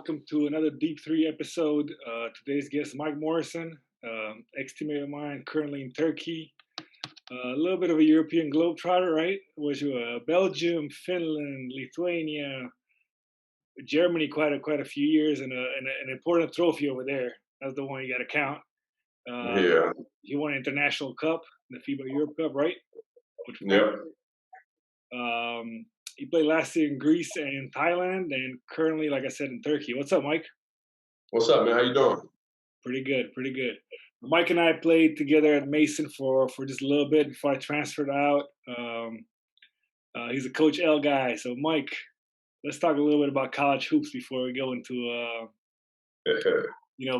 welcome to another Deep 3 episode. Today's guest, Mike Morrison, ex-teammate of mine, currently in Turkey. A little bit of a European globetrotter, right? Was you Belgium, Finland, Lithuania, Germany, quite a few years, and an important trophy over there. That's the one you got to count. Uh, Yeah. he won an international cup, the FIBA Europe Cup, right? With Yep. Frankfurt. He played last year in Greece and Thailand, and currently, like I said, in Turkey. What's up, Mike? What's up, man? How you doing? Pretty good, pretty good. Mike and I played together at Mason for just a little bit before I transferred out. He's a Coach L guy, so Mike, let's talk a little bit about college hoops before we go into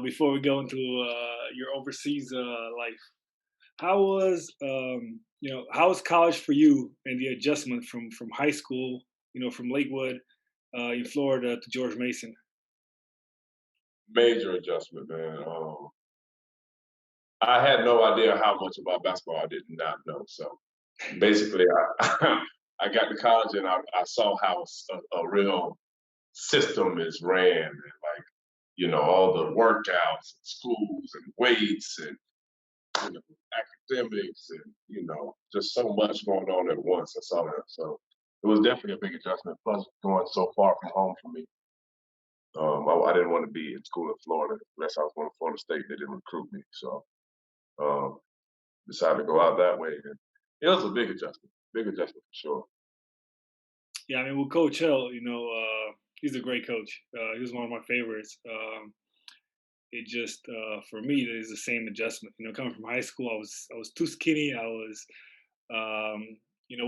before we go into your overseas life. How was how was college for you and the adjustment from high school, from Lakewood in Florida to George Mason? Major adjustment, man. I had no idea how much about basketball I did not know. So basically, I I got to college and I saw how a real system is ran, and all the workouts, and schools, and weights, and academics, and just so much going on at once. I saw that, so it was definitely a big adjustment. Plus, going so far from home for me. I didn't want to be in school in Florida unless I was going to Florida State. They didn't recruit me, so um, decided to go out that way. And it was a big adjustment for sure. Yeah, I mean, with Coach L, he's a great coach. He was one of my favorites. It just for me, it is the same adjustment. Coming from high school, I was too skinny.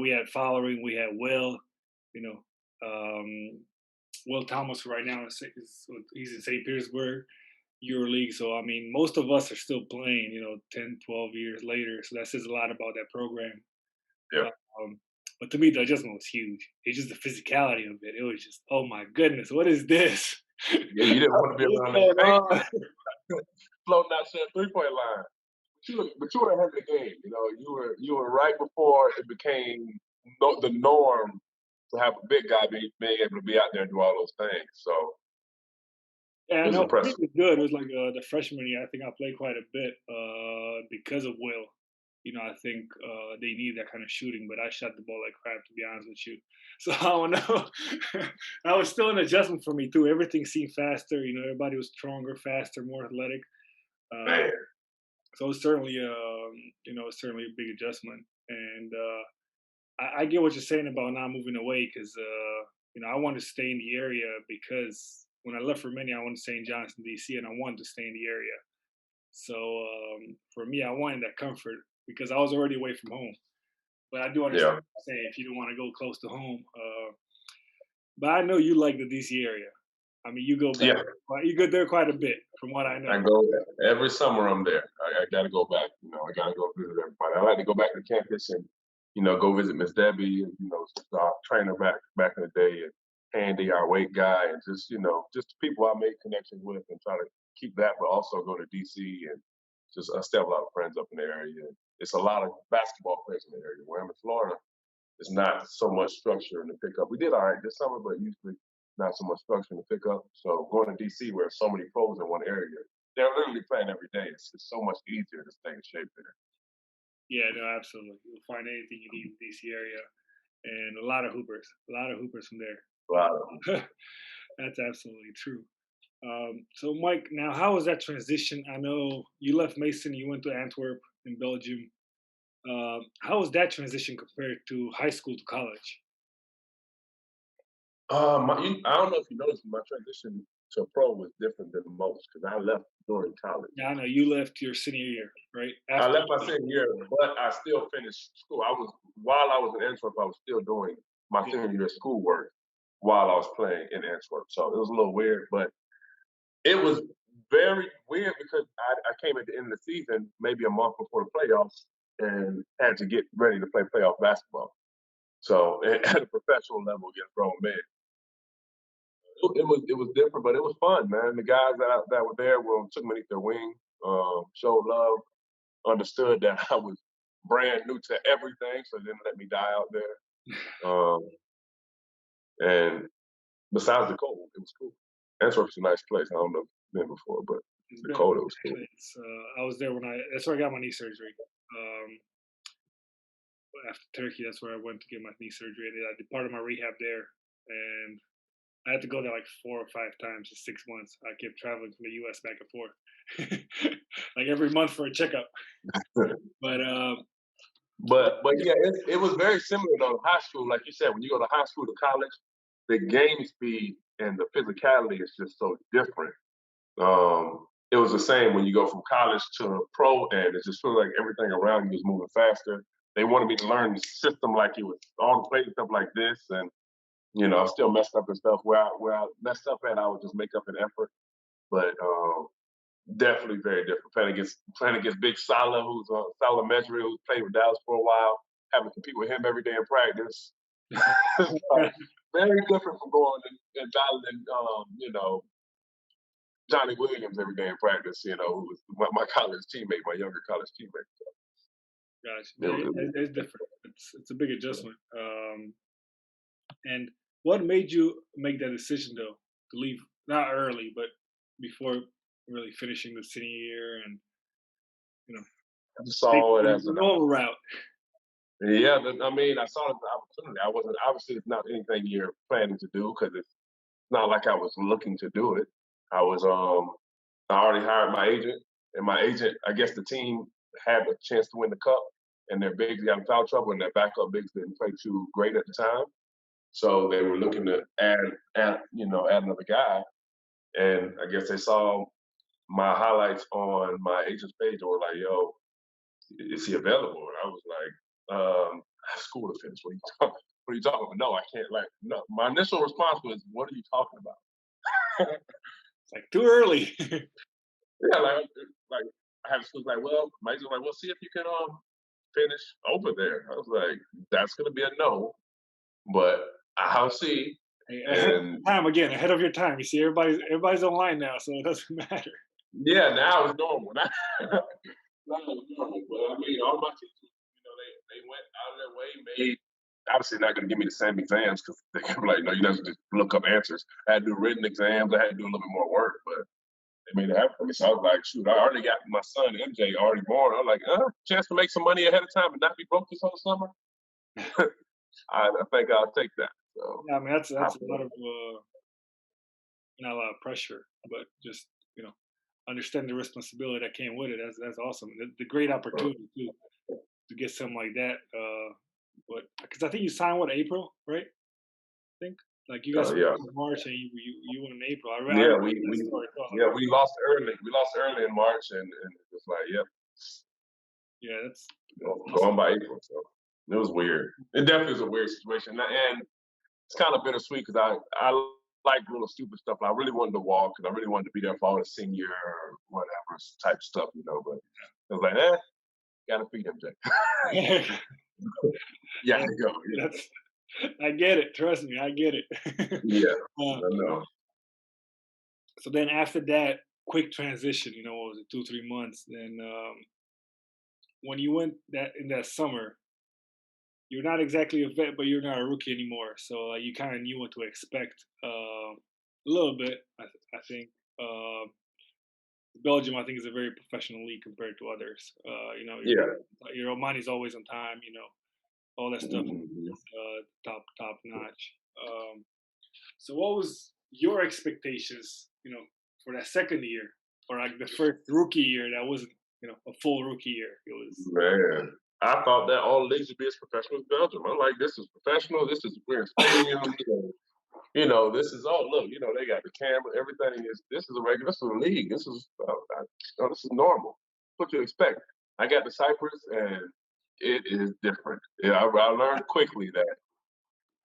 We had following, we had Will, you know, Will Thomas right now he's in St. Petersburg, EuroLeague. So I mean, most of us are still playing, 10, 12 years later. So that says a lot about that program. Yeah, Um, but to me, the adjustment was huge. It's just the physicality of it. It was just, oh my goodness, what is this? yeah. You didn't want to be What's around going that on? paint floating out that 3-point line. But you were ahead of the game. You were right before it became the norm to have a big guy being able to be out there and do all those things. So Yeah, it I was know he impressive. was good. It was like the freshman year. I think I played quite a bit because of Will. I think they need that kind of shooting, but I shot the ball like crap, to be honest with you. So I don't know. That was still an adjustment for me too. Everything seemed faster. Everybody was stronger, faster, more athletic. Uh, Man, so it's certainly, it's certainly a big adjustment. And I get what you're saying about not moving away because, I wanted to stay in the area because when I left for many, I wanted to stay in Johnson, D.C., and I wanted to stay in the area. So for me, I wanted that comfort because I was already away from home. But I do understand yeah, what you're saying if you don't want to go close to home. But I know you like the DC area. I mean, yeah. you go there quite a bit, from what I I know. go every summer. I'm there. I got to go back. I got to go visit everybody. I like to go back to campus and go visit Miss Debbie and our trainer back in the day, and Andy, our weight guy, and just the people I made connections with, and try to keep that, but also go to DC and just I still have a lot of friends up in the area. And it's a lot of basketball players in the area. Where I'm in Florida, it's not so much structure in the pickup. We did all right this summer, but usually not so much structure in the pickup. So going to DC where so many pros in one area, they're literally playing every day. It's so much easier to stay in shape there. Yeah, no, absolutely. You'll find anything you need in the DC area, and a lot of hoopers from A lot of them. there. That's absolutely true. So, Mike, now how was that transition? I know you left Mason, you went to Antwerp in Belgium. How was that transition compared to high school to college? I don't know if you noticed, my transition to pro was different than most because I left during college. Yeah, I know you left your senior year, right? I After. left my senior year, but I still finished school. While I was in Antwerp, I was still doing my Yeah, senior year schoolwork while I was playing in Antwerp. So it was a little weird, but it was very weird because I came at the end of the season, maybe a month before the playoffs, and had to get ready to play playoff basketball. So at a professional level against grown men, it was different, but it was fun, man. The guys that were there took me underneath their wing, showed love, understood that I was brand new to everything, so they didn't let me die out there. Um, and besides the cold, it was cool. Antwerp's a nice place. I don't know if you've been before, but It's the been cold, it was cool. it's, I was there when that's where I got my knee surgery. After Turkey, that's where I went to get my knee surgery. I did part of my rehab there, and I had to go there like 4 or 5 times in 6 months. I kept traveling from the U.S. back and forth, like every month for a checkup. But But yeah, it was very similar to high school. Like you said, when you go to high school to college, the game speed and the physicality is just so different. It was the same when you go from college to pro, and it just feels like everything around you is moving faster. They wanted me to learn the system like it was all the plays and stuff like this, and I still messed up and stuff. Where I messed up at, I would just make up an effort. But definitely very different. Playing against Big Salah, who's a Salah Mejri, who played with Dallas for a while, having to compete with him every day in practice. Very different from going and battling, Johnny Williams every day in practice. Who was my college teammate, my younger college teammate. So gosh, it was, it's different. It's a big adjustment. And what made you make that decision though to leave not early, but before really finishing the senior year and you know I just take saw it the as an normal route? yeah. I mean, I saw it as an opportunity. I wasn't obviously it's not anything you're planning to do because it's not like I was looking to do it. I was I already hired my agent, and my agent, I guess the team had a chance to win the cup, and their bigs got in foul trouble, and their backup bigs didn't play too great at the time. So they were looking to add another guy, and I guess they saw my highlights on my agent's page and were like, "Yo, is he available?" And I was like, "I have school to finish. What are you talking? What are you talking about? No, I can't." Like, no. My initial response was, "What are you talking about?" It's like too early. Yeah, like I have schools like, well, my agent was like, well, see if you can finish over there. I was like, that's gonna be a no, but I'll see. Hey, ahead of And your time again, ahead of your time. You see, everybody's online now, so it doesn't matter. yeah, now it's normal. Now it's normal. But I mean, all my teachers, they went out of their way, made obviously not gonna give me the same exams because they can be like, no, you have to just look up answers. I had to do written exams, I had to do a little bit more work, but they made it happen for me. So I was like, shoot, I already got my son MJ already born. I was like, chance to make some money ahead of time and not be broke this whole summer. I think I'll take that. So Yeah, I mean I that's a lot of not a lot of pressure, but just understand the responsibility that came with it. That's awesome. The great opportunity to get something like that. But because I think you signed what April, right? I think like you guys yeah, in March and you went in April. I yeah, remember we that we story. So I was like, yeah we lost early. We lost early in March, and it was like, yep, yeah, that's going awesome. by April. So it was weird. It definitely was a weird situation, and it's kind of bittersweet because I like little stupid stuff. I really wanted to walk, and I really wanted to be there for all the senior or whatever type stuff, But I was like, gotta feed him, Jay. Yeah, Yeah, go. that's I get it. Trust me, I get it. Yeah, uh, I know. so then after that quick transition, what was it, 2 3 months? Then when you went that in that summer, you're not exactly a vet, but you're not a rookie anymore. So you kind of knew what to expect a little bit. I think Belgium, I think, is a very professional league compared to others. Yeah. Your money's always on time. All that stuff Mhm. is top notch. So what was your expectations? For that second year or like the first rookie year that wasn't a full rookie year. It was Man, I thought that all leagues would be as professional as Belgium. I'm like, this is professional. This is we're in stadiums. This is look. They got the camera. Everything is. This is a regular. This is a league. This is normal. What you expect. I got to Cyprus, and it is different. Yeah, I learned quickly that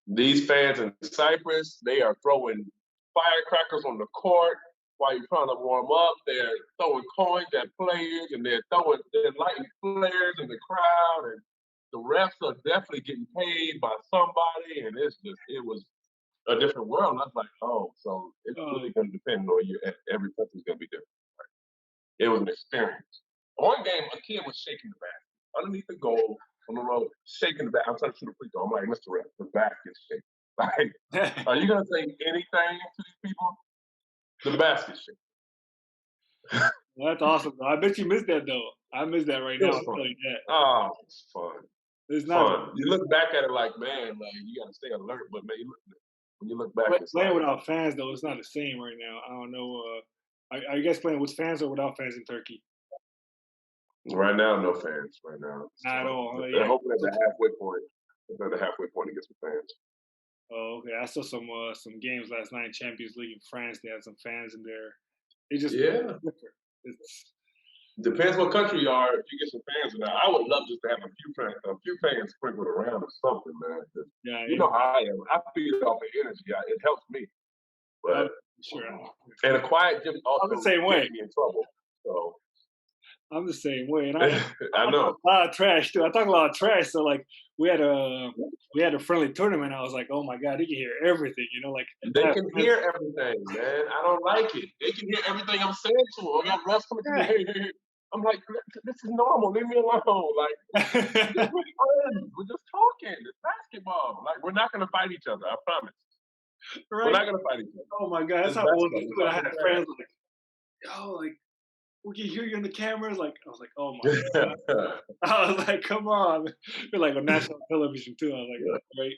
these fans in Cyprus, they are throwing firecrackers on the court while you're trying to warm up. They're throwing coins at players, and they're lighting flares in the crowd, and the refs are definitely getting paid by somebody, and it was a different world. And I was like, oh, so it's uh, really going to depend on you. Every country's going to be different. It was an experience. One game, a kid was shaking the basket underneath the goal on the road, shaking the basket. I'm trying to shoot a free throw. I'm like, Mr. Rep, the basket's shaking. Like, are you going to say anything to these people? The basket shake. Well, that's awesome, though. I bet you missed that, though. I miss that right It now. was I'll fun. tell you that. Oh, it's fun. It's not Fun. You look back at it like, man, like you got to stay alert. But man, when you look back, it's playing like without fans, though. It's not the same right now. I don't know. Are you guys playing with fans or without fans in Turkey? right now, no fans. Right now, Not at so all. they're Yeah. hoping at the halfway point. They're at the halfway point to get some fans. Oh, okay. I saw some games last night in Champions League in France. They had some fans in there. It just Yeah. different. It's Depends what country you are. If you get some fans in there, I would love just to have a few fans sprinkled around or something, man. 'Cause yeah, you know how I am. I feed off the energy. It helps me. I'm But sure. and a quiet gym I'm the also same way. gets me in trouble. So I'm the same way, and I I talk know. a lot of trash too. I talk a lot of trash. So like we had a friendly tournament. I was like, oh my god, he can hear everything. You know, like They I have can friends- hear everything, man. I don't like it. They can hear everything I'm saying to them. I got refs coming to me. Yeah. Hey, hey, hey. I'm like, this is normal. Leave me alone. Like, we're friends. We're just talking. It's basketball. Like, we're not gonna fight each other. I promise. We're right? not gonna fight each other. Oh my god, that's It's how it was basketball. too. We're And I had talking friends like, yo, like we can hear you on the cameras. Like I was like, oh my god. trash. I was like, come on. You're like on national television too. I was like, Yeah. that's great.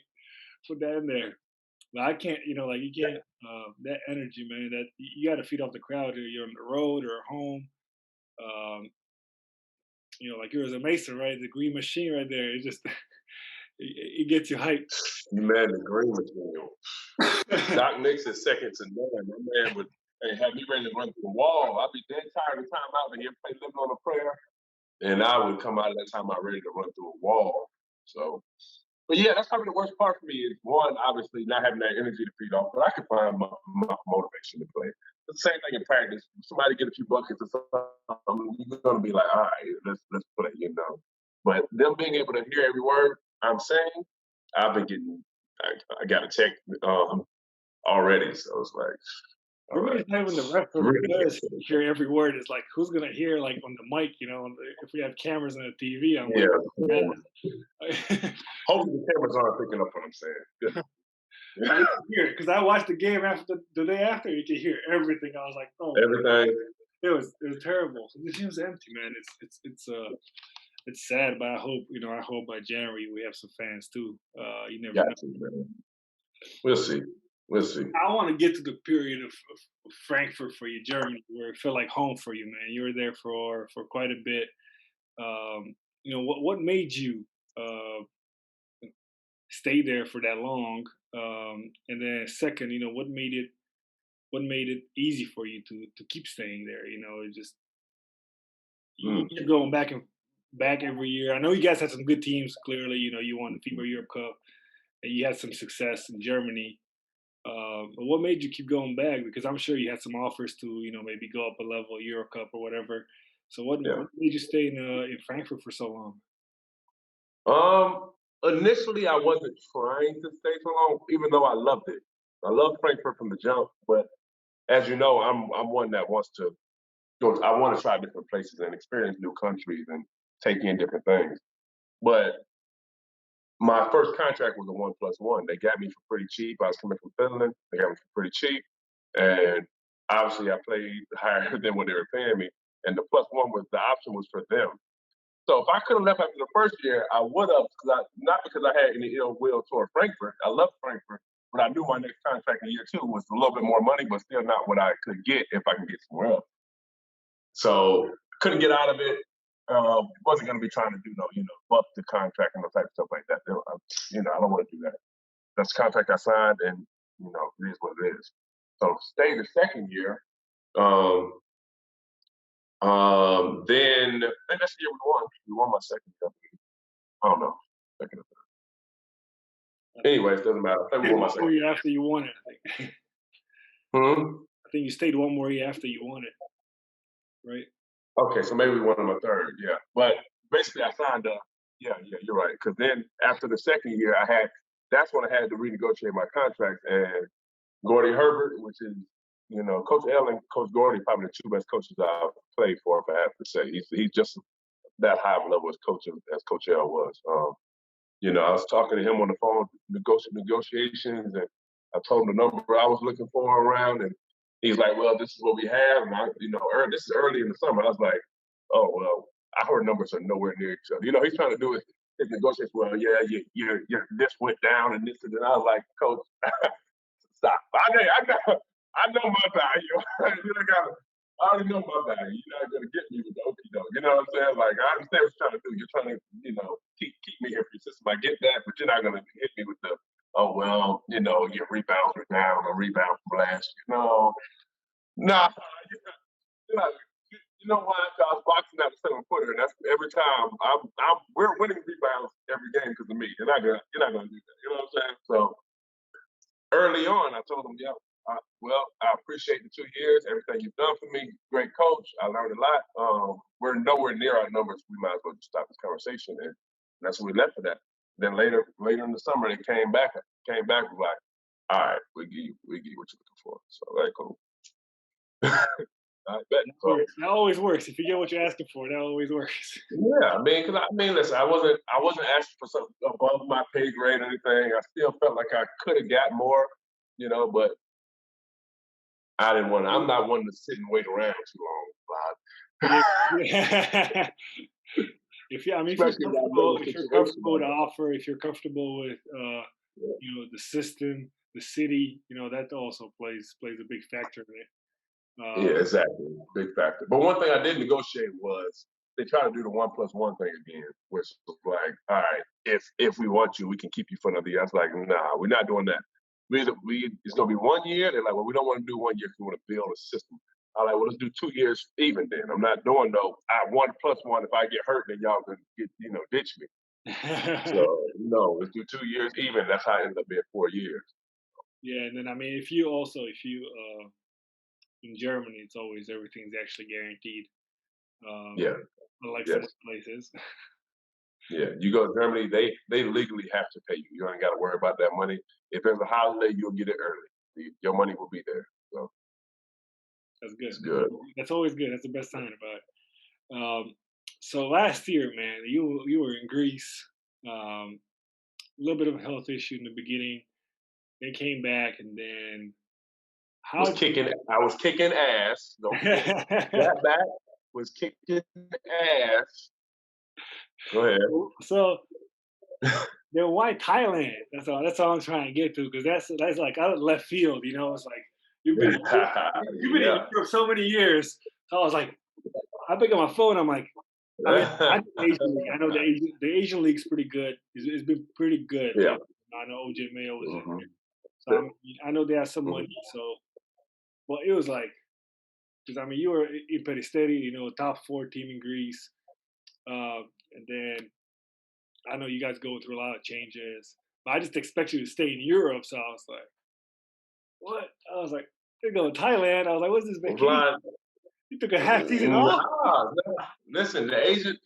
Put that in there. But I can't, like you can't that energy, man, that you gotta feed off the crowd either you're on the road or home. Um, like yours a Mason, right? The green machine right there. It just it gets you hyped. Man, the green material. Doc Nix is second to none. My man would have me ready to run through the wall. I'd be dead tired of time out of here, play living on a prayer. And I would come out of that time out ready to run through a wall. So, but yeah, that's probably the worst part for me is one, obviously not having that energy to feed off, but I can find my motivation to play. It's the same thing in practice. If somebody get a few buckets or something, you're gonna be like, all right, let's play, But them being able to hear every word I'm saying, I've been getting. I got a check already, so it's like, all For me, right, it's not even the ref or the really. players hear every word. It's like who's gonna hear like on the mic, if we have cameras on the TV, I'm Yeah. like, Hopefully the cameras aren't picking up what I'm saying. Good. I can hear it because I watched the game after the day after. You can hear everything. I was like, oh, Everything. it was terrible. The gym's empty, man. It's sad, but I hope by January we have some fans too. You never know. Got to, man. We'll see. We'll see. I want to get to the period of Frankfurt for you, Germany, where it felt like home for you, man. You were there for quite a bit. What made you stay there for that long? And then second, what made it easy for you to keep staying there? It just you Mm. keep going back and back every year. I know you guys had some good teams. Clearly, you won the FIBA Europe Cup, and you had some success in Germany. But what made you keep going back? Because I'm sure you had some offers to, maybe go up a level, Euro Cup or whatever. So what Yeah. made you stay in Frankfurt for so long? Initially, I wasn't trying to stay so long, even though I loved it. I loved Frankfurt from the jump, but as you know, I'm one that wants to go. I want to try different places and experience new countries and take in different things. But my first contract was a 1+1. They got me for pretty cheap. I was coming from Finland. They got me for pretty cheap, and obviously I played higher than what they were paying me. And the +1 was the option was for them. So if I could have left after the first year, I would have, not because I had any ill will toward Frankfurt. I love Frankfurt, but I knew my next contract in year two was a little bit more money, but still not what I could get if I could get somewhere else. So couldn't get out of it. Wasn't going to be trying to do buck the contract and type of stuff like that. I don't want to do that. That's the contract I signed, and it is what it is. So stay the second year. Then and that's the year we won. We won my second company. I don't know. Second or third. Anyways, doesn't matter. I think we won my One more second. year after you won it, I think. Hmm? I think you stayed one more year after you won it, right? Okay, so maybe we won my third, yeah. But basically I signed up. Yeah, you're right. Because then after the second year that's when I had to renegotiate my contract, and Gordy Herbert, which is, Coach L and Coach Gordy, probably the two best coaches I've played for, if I have to say. He's just that high of a level as Coach L was. I was talking to him on the phone, negotiations, and I told him the number I was looking for around, and He's like, well, this is what we have, and this is early in the summer. I was like, oh well, our numbers are nowhere near each other. He's trying to do his negotiations. Well, yeah, this went down and this and then. I was like, Coach, stop. I know my value. I already know my value. You're not gonna get me with the okie doke. You know what I'm saying? Like I understand what you're trying to do. You're trying to, keep me here for your system. I get that, but you're not gonna hit me with the oh well, your rebounds were down or rebound from last year. No, nah, you're not, you know why? I was boxing out the 7-footer, and that's every time we're winning rebounds every game because of me. You're not gonna do that. You know what I'm saying? So early on, I told him, yeah, well, I appreciate the 2 years, everything you've done for me. Great coach. I learned a lot. We're nowhere near our numbers. We might as well just stop this conversation. And that's what we left for that. Then later in the summer, they came back and was like, all right, we give you what you're looking for. So, all right, cool. I bet. So, that always works. If you get what you're asking for, that always works. yeah, listen, I wasn't asking for something above my pay grade or anything. I still felt like I could have got more, but I didn't want to. I'm not one to sit and wait around too long, Yeah. if you're comfortable to offer, if you're comfortable with the system, the city, that also plays a big factor in it. Yeah, exactly. Big factor. But one thing I did negotiate was they try to do the 1+1 thing again, which was like, all right, if we want you, we can keep you for another year. I was like, nah, we're not doing that. It's gonna be 1 year. They're like, well, we don't want to do 1 year because we want to build a system. I'm like, well, let's do 2 years even then. I'm not doing no 1+1. If I get hurt, then y'all can ditch me. So no, let's do 2 years even. That's how it ended up being 4 years. Yeah, and then if you in Germany, it's always everything's actually guaranteed. Yeah. Unlike some places. Yeah, you go to Germany, they legally have to pay you. You ain't got to worry about that money. If there's a holiday, you'll get it early. Your money will be there. So that's good. It's good. That's always good. That's the best sign about it. So last year, man, you were in Greece. A little bit of a health issue in the beginning. Then came back, and then I was kicking ass. Don't forget. That back was kicking ass. Go ahead. So then why Thailand? That's all I'm trying to get to, because that's like out of left field. It's like you've been in Europe so many years. So I was like, I pick up my phone. I'm like, I know the Asian League's pretty good. It's been pretty good. Yeah. I know OJ Mayo was in there. So I know they have some money. So, well, it was like, because you were in Peristeri, top 4 team in Greece, and then I know you guys go through a lot of changes. But I just expect you to stay in Europe. So I was like, what? I was like, they go to Thailand. I was like, what's this vacation? Vlad, You took a half season off. Listen, the Asian.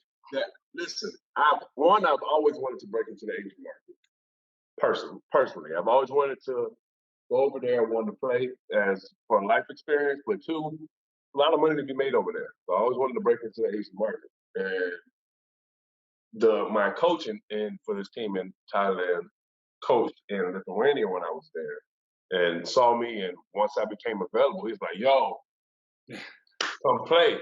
I've always wanted to break into the Asian market. Personally, I've always wanted to go over there and wanted to play for a life experience, but 2, a lot of money to be made over there. So I always wanted to break into the Asian market. And my coach for this team in Thailand coached in Lithuania when I was there, and saw me. And once I became available, he's like, "Yo, come play."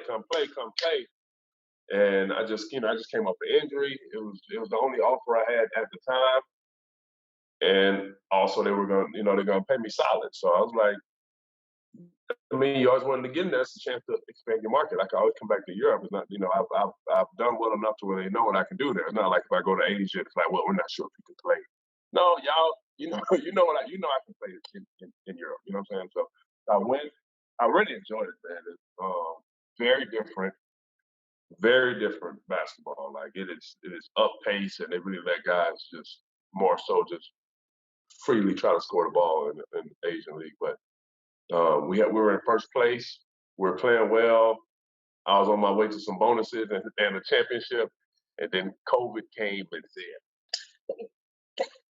And I just came off an injury. It was the only offer I had at the time. And also they were they're gonna pay me solid. So I was like, you always wanted to get in there. It's a chance to expand your market. I can always come back to Europe. It's not, I've done well enough to where they know what I can do there. It's not like if I go to Asia, it's like, well, we're not sure if you can play. No, y'all, I can play in Europe. You know what I'm saying? So I went. I really enjoyed it, man. It's very different basketball. Like it is up pace, and they really let guys just more so just freely try to score the ball in the Asian League. But we were in first place. We were playing well. I was on my way to some bonuses and a championship, and then COVID came and said,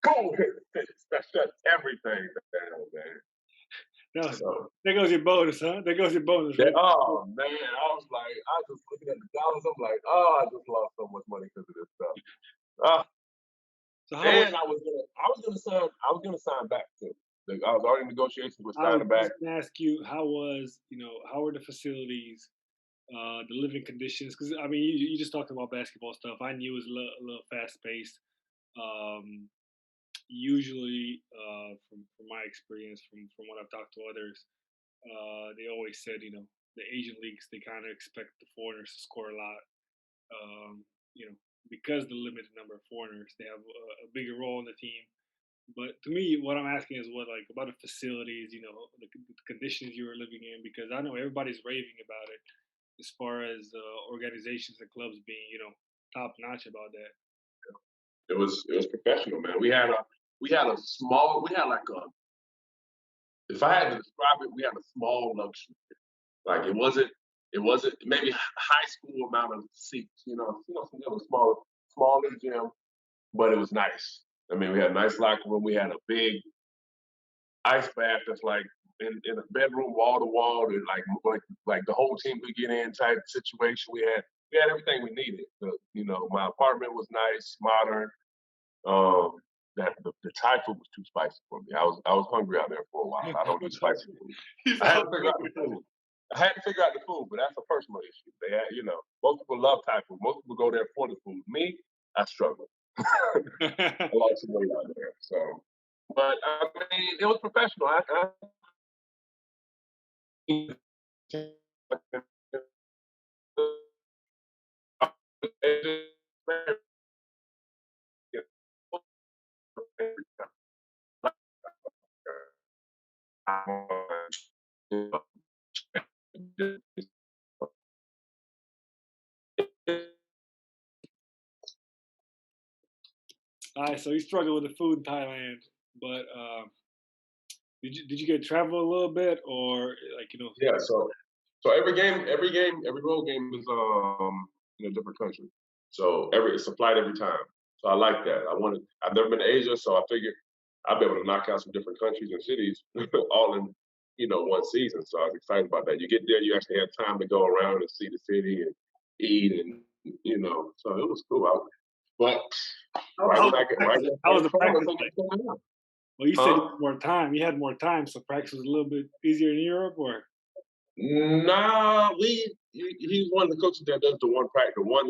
"COVID, that shut everything down, man." There goes your bonus, huh? There goes your bonus. Right? Oh man, I was just looking at the dollars. I'm like, oh, I just lost so much money because of this stuff. And I was gonna sign back too. I was already in negotiations with I was signing just back. gonna ask you, how were the facilities, the living conditions? Because I mean, you just talked about basketball stuff. I knew it was a little fast paced. Um, Usually, from my experience, from what I've talked to others, they always said, the Asian leagues they kind of expect the foreigners to score a lot. Um, you know, because the limited number of foreigners, they have a bigger role in the team. But to me, what I'm asking is what like about the facilities, the conditions you were living in, because I know everybody's raving about it as far as organizations and clubs being, top notch about that. It was professional, man. We had like a if I had to describe it, we had a small luxury. Like it wasn't maybe high school amount of seats, it was smaller gym, but it was nice. I mean, we had a nice locker room. We had a big ice bath that's like in a bedroom wall to wall, and like the whole team could get in type situation. We had everything we needed. My apartment was nice, modern. Um, that the Thai food was too spicy for me. I was hungry out there for a while. I don't eat spicy food. He's I had to hungry. figure out the food. I had to figure out the food, but that's a personal issue. They had, most people love Thai food. Most people go there for the food. Me, I struggle. I lost some weight out there. So, but I mean, it was professional. All right, so you struggle with the food in Thailand, but did you get to travel a little bit, or like Yeah, so every road game is in a different country. So it's a flight every time. So I like that. I've never been to Asia, so I figured I'll be able to knock out some different countries and cities all in one season. So I was excited about that. You get there, you actually have time to go around and see the city and eat and so it was cool. But how, right how when was I the get right practice? when I How was started the training, I practice think like? what's going on? Well, you said you Huh? had more time. You had more time, so practice was a little bit easier in Europe, or Nah, he's one of the coaches that does the one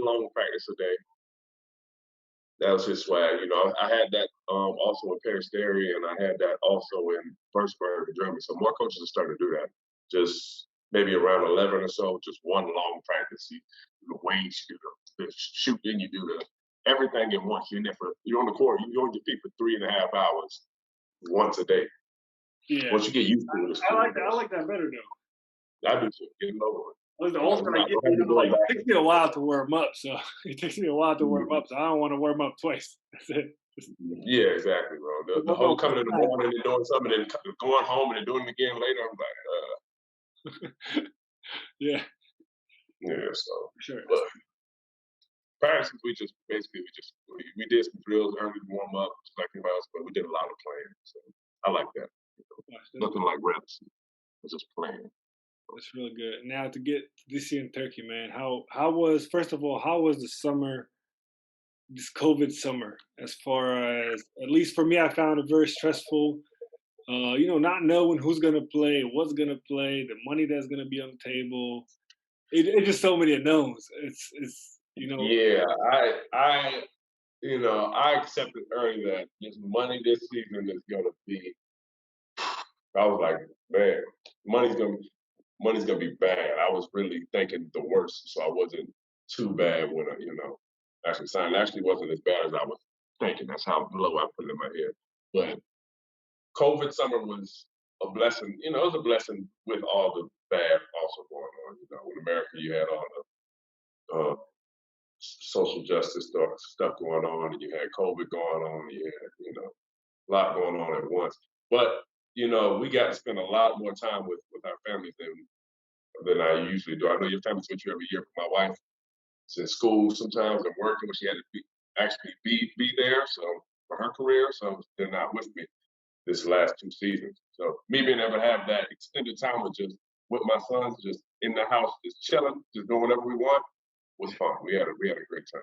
long practice a day. That was his swag. I had that also in Paris Dairy, and I had that also in Würzburg, Germany. So more coaches are starting to do that. Just maybe around 11 or so, just one long practice. You do the weights, you do the shooting, you do the everything at once. You're on the court, you're on your feet for 3.5 hours once a day. yeah, Once you get used to it, it's I cool. like that. I like that better though. I do too. Getting over it. Well, the I older I get, don't have to go it back. takes me a while to warm up. So it takes me a while to warm up. So I don't want to warm up twice. That's it. Yeah, exactly, bro. The Don't go whole coming in the first morning and doing something and going home and then doing it again later. I'm like, time. Yeah, yeah. So, for sure. but practices, we did some drills early to warm up, just like everybody else, but we did a lot of playing. So I like that. Gosh, Nothing like reps. It's just playing. that's really good. Now to get this year in Turkey, man. How was first of all? How was the summer? This COVID summer, as far as at least for me, I found it very stressful. Not knowing who's gonna play, what's gonna play, the money that's gonna be on the table. It's just so many unknowns. It's. Yeah, I accepted early that this money this season is gonna be. I was like, man, money's gonna money's gonna be bad. I was really thinking the worst, so I wasn't too bad when actually signed. It actually wasn't as bad as I was thinking. That's how low I put it in my head. But COVID summer was a blessing. It was a blessing with all the bad also going on. In America, you had all the social justice stuff going on, and you had COVID going on, and you had a lot going on at once. But we got to spend a lot more time with our families than I usually do. I know your family's with you every year, but my wife is in school sometimes and working, but she had to actually be there. So for her career, so they're not with me this last 2 seasons. So me being able to have that extended time with my sons, just in the house, just chilling, just doing whatever we want, was fun. We had a great time.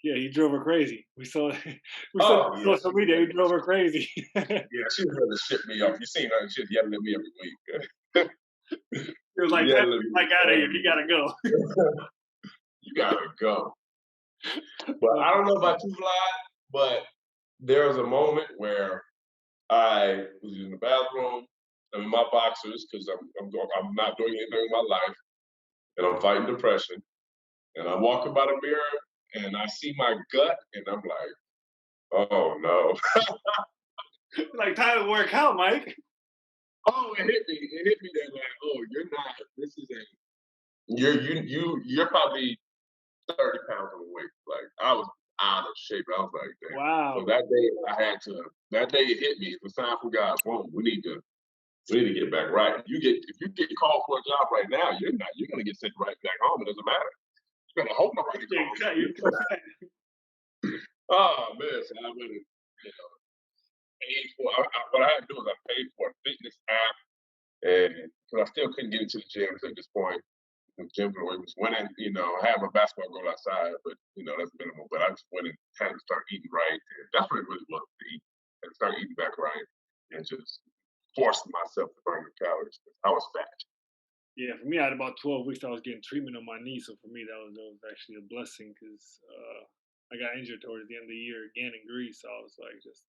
Yeah, he drove her crazy. We saw we saw Oh on yeah, social media. He drove her crazy. yeah, she was gonna ship me off. You seen her? She's yelling at me every week. He was like, "Get Yelling at me like out of here. every You gotta go." week. You gotta go. But I don't know about you, Vlad, but there was a moment where I was in the bathroom. I'm in my boxers because I'm not doing anything in my life, and I'm fighting depression. And I'm walking by the mirror, and I see my gut, and I'm like, "Oh no!" Like time to work out, Mike. Oh, it hit me. It hit me that like, "Oh, you're not. This isn't. You're probably 30 pounds overweight." Like I was out of shape. I was like, "Damn." So Wow. that day, I had to. That day, it hit me. It's a sign from God. Boom. We need to get back right. If you get called for a job right now, you're not. You're gonna get sent right back home. It doesn't matter. You're gonna hope nobody You're calls cut. you. You're too fat. Oh man, so I really, paid for. What I had to do is I paid for a fitness app, and because I still couldn't get into the gyms at this point. The gym was winning. I had my basketball goal outside, but that's minimal. But I just went and had to start eating right. And that's what it really was to eat and start eating back right and just forced myself to burn the calories. I was fat. Yeah, for me, I had about 12 weeks. I was getting treatment on my knee, so for me, that was actually a blessing because I got injured towards the end of the year again in Greece. So I was like, just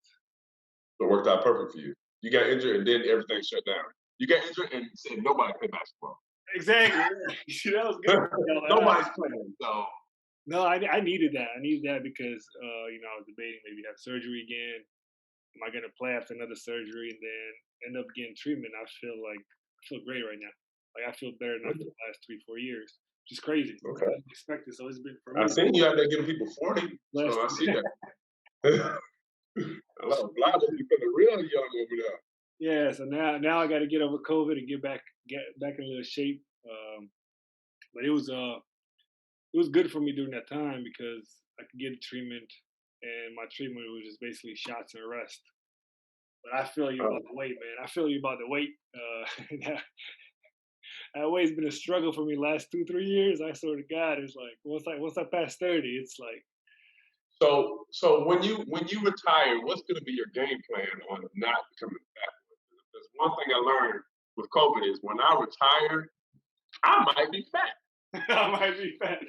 So it worked out perfect for you. You got injured and then everything shut down. You got injured and said nobody play basketball. exactly. That was good. Nobody's playing. So No, I needed that. I needed that because I was debating maybe have surgery again. Am I gonna play after another surgery and then end up getting treatment? I feel great right now. Like I feel better than after the last 3 4 years. Which is crazy. I okay. didn't expect it. So it's been for I me seen you out there getting people 40, last. so I see that. A lot of Vlad must be feeling real young over there. Yeah. So now I got to get over COVID and get back in a little shape. But it was good for me during that time because I could get treatment, and my treatment was just basically shots and rest. But I feel you about Oh, the weight, man. I feel you about the weight. That weight's been a struggle for me last 2 3 years. I swear to God, it's like once I pass 30, it's like so when you retire, what's going to be your game plan on not becoming fat? Because one thing I learned with COVID is when I retire, I might be fat. I might be fat.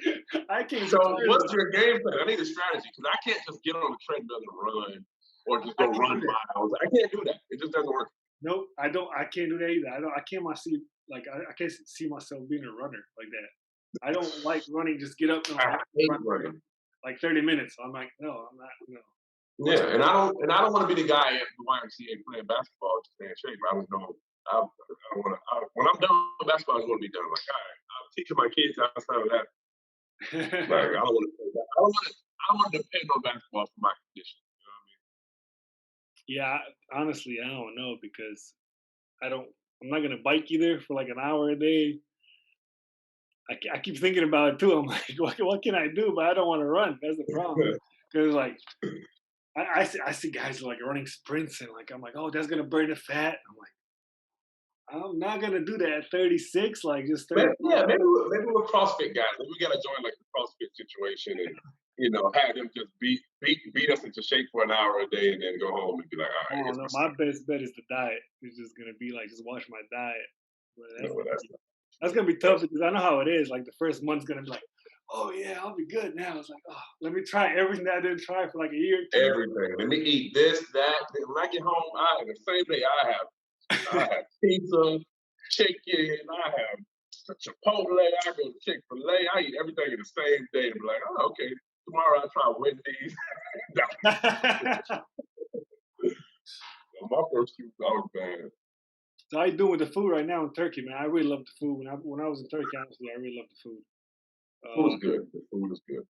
I can't So retire what's though. your game plan? I need a strategy because I can't just get on the treadmill and run or just I go can't do run that. miles. I can't do that. It just doesn't work. Nope, I don't. I can't do that either. I don't. I can't see like I can't see myself being a runner like that. I don't like running. Just get up and I like hate run for running. like 30 minutes. I'm like, no, I'm not. No. What's Yeah, and I don't want to be the guy at the YMCA playing basketball to stay in shape. I was going. I want to. When I'm done with basketball, I want to be done. Like, all right, I'm teaching my kids outside of that. Like, I don't want to. I don't want to. I don't want to depend on basketball for my condition. You know what I mean? Yeah, honestly, I don't know because I don't. I'm not gonna bike either for like an hour a day. I keep thinking about it too. I'm like, what can I do? But I don't want to run. That's the problem. Because like I see guys like running sprints and like I'm like, oh, that's gonna burn the fat. I'm like, I'm not gonna do that at 36. Like just Maybe, 35. yeah, maybe we're CrossFit guys. Maybe we got to join like the CrossFit situation and have them just beat us into shape for an hour a day and then go home and be like, all I right, don't here's know. my My stuff. best bet is the diet. It's just gonna be like just watch my diet. But No, well, that's gonna be tough that's because I know how it is. Like the first month's gonna be like, oh yeah, I'll be good now. It's like, oh, let me try everything that I didn't try for like a year, 2 years. everything. Let me eat this, that. When I get home, the same day I have pizza, chicken, I have Chipotle, I go to Chick-fil-A, I eat everything in the same day and be like, oh, okay, tomorrow I try Wendy's. My first few dollars, man. So how you doing with the food right now in Turkey, man? I really love the food. When I was in Turkey, honestly, I really love the food. Food Uh, is good. The food is good.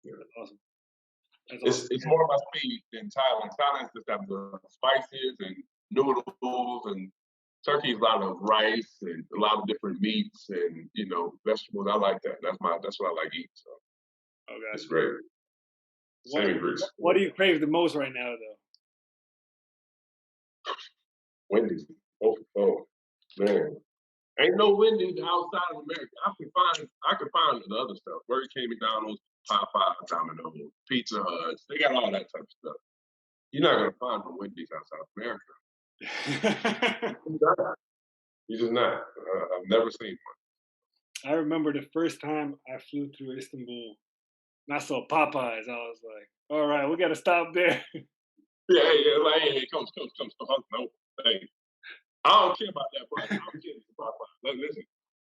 Yeah. that's awesome. That's It's awesome. it's more about speed than Thailand. Thailand just have the spices and noodles, and Turkey is a lot of rice and a lot of different meats and vegetables. I like that. That's what I like eating. So Oh, it's gotcha. great. What Same in Greece. what do you crave the most right now, though? Wendy's. Oh man. Ain't no Wendy's outside of America. I can find the other stuff. Burger King, McDonald's, Popeye, Domino's, Pizza Hut. They got all that type of stuff. You're not gonna find no Wendy's outside of America. You're just not. I've never seen I remember the first time I flew through Istanbul and I saw Popeyes. I was like, all right, we got to stop there. Yeah, like, hey, come. No, hey, I don't care about that, bro. I'm getting some Popeyes. Listen,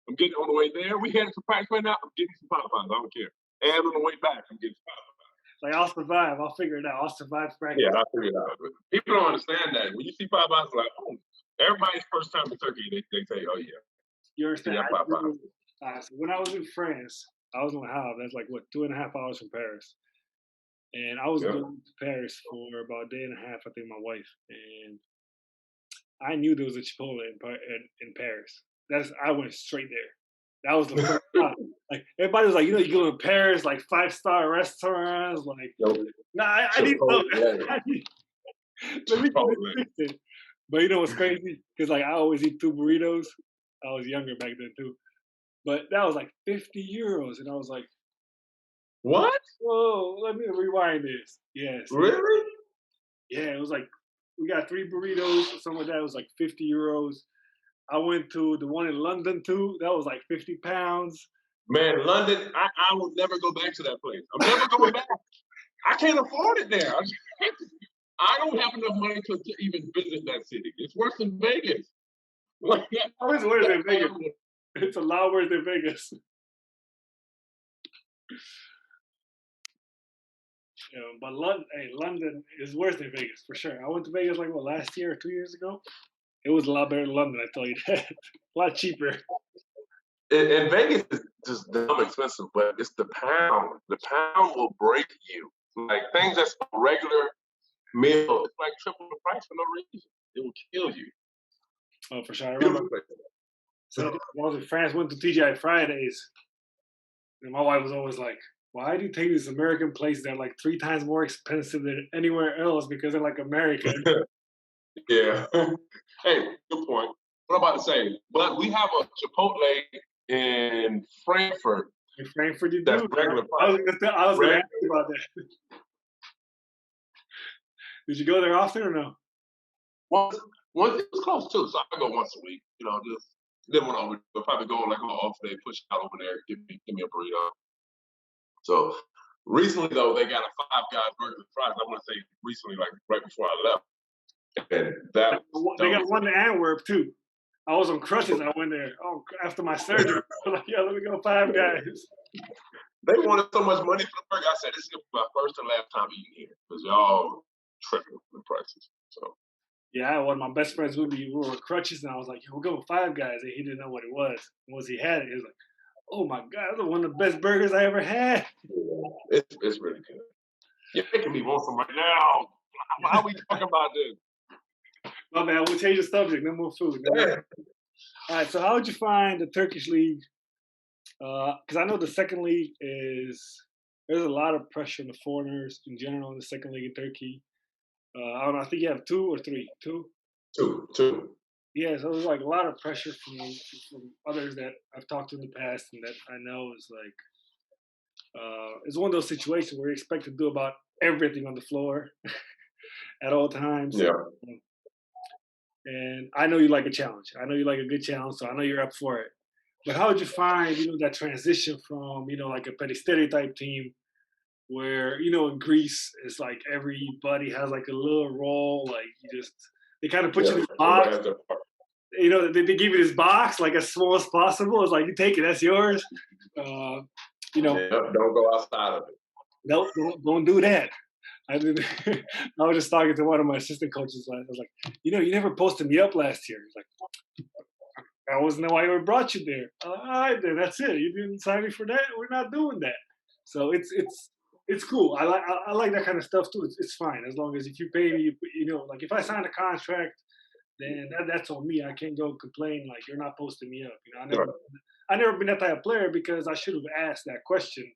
I'm getting on the way there. We headed to practice right now. I'm getting some Popeyes. I don't care. And on the way back, I'm getting some Popeyes. Like, I'll survive. I'll figure it out. I'll survive practice. Yeah, I figured it out. But people don't understand that. When you see Popeyes, like, oh, everybody's first time in Turkey, they say, oh, yeah. You understand? Yeah, Popeyes. So when I was in France, I was in Le Havre. That's like, what, 2.5 hours from Paris. And I was going to Paris for about a day and a half, I think, my wife. And I knew there was a Chipotle in Paris. I went straight there. That was the first time. Like, everybody was like, you go to Paris, like 5-star restaurants. Like, nah, I need something. Let me get it. But you know what's crazy? Because like I always eat 2 burritos. I was younger back then too. But that was like 50 euros. And I was like, what? Whoa, let me rewind this. Yes. Really? Yeah, it was like, we got 3 burritos or something like that. It was like 50 euros. I went to the one in London too. That was like 50 pounds. Man, London, I will never go back to that place. I'm never going back. I can't afford it there. I don't have enough money to even visit that city. It's worse than Vegas. Like, it's worse than Vegas. It's a lot worse than Vegas. But London is worse than Vegas for sure. I went to Vegas like last year or 2 years ago. It was a lot better than London, I tell you that. A lot cheaper. And Vegas is just dumb expensive, but it's the pound. The pound will break you. Like things that's a regular meal, it's like triple the price for no reason. It will kill you. Oh, for sure. I remember. So when I was in France, went to TGI Fridays, and my wife was always like, why do you take these American places that are like 3 times more expensive than anywhere else because they're like American? Yeah. Hey, good point. What I'm about to say, but we have a Chipotle in Frankfurt. In Frankfurt, you that's do. Regular I was going to ask you about that. Did you go there often or no? Well, it was close too, so I go once a week. Just then when I would probably go like on off day, push out over there, give me a burrito. So recently though, they got a Five Guys burger and fries. I want to say recently, like right before I left. And they got one in Antwerp too. I was on crutches. I went there after my surgery. I was like, yeah, let me go Five Guys. They wanted so much money for the burger. I said, this is my first and last time eating here because y'all tripping the prices. So yeah, one of my best friends with me, we were on crutches, and I was like, we're going Five Guys, and he didn't know what it was. And once he had it, he was like, oh my God, that's one of the best burgers I ever had. Yeah, it's really good. You're making me want some right now. How are we talking about this? My man, we'll change the subject. No more food. All right. So, how would you find the Turkish league? Because I know the second league there's a lot of pressure on the foreigners in general in the second league in Turkey. I don't know. I think you have 2 or 3. 2. 2. Yeah. So there's like a lot of pressure from others that I've talked to in the past, and that I know is like it's one of those situations where you expect to do about everything on the floor at all times. Yeah. And I know you like a challenge. I know you like a good challenge, so I know you're up for it. But how would you find, that transition from, like a Peristeri type team where, in Greece, it's like everybody has like a little role, like they kind of put you in this box. They give you this box, like as small as possible. It's like, you take it, that's yours. Don't go outside of it. Nope, don't do that. I was just talking to one of my assistant coaches. I was like, you never posted me up last year. He's like, I wasn't know why I brought you there. All right, then that's it. You didn't sign me for that. We're not doing that. So it's cool. I like that kind of stuff too. It's fine as long as if you pay me, like if I sign a contract, then that's on me. I can't go complain like you're not posting me up. I never been that type of player because I should have asked that question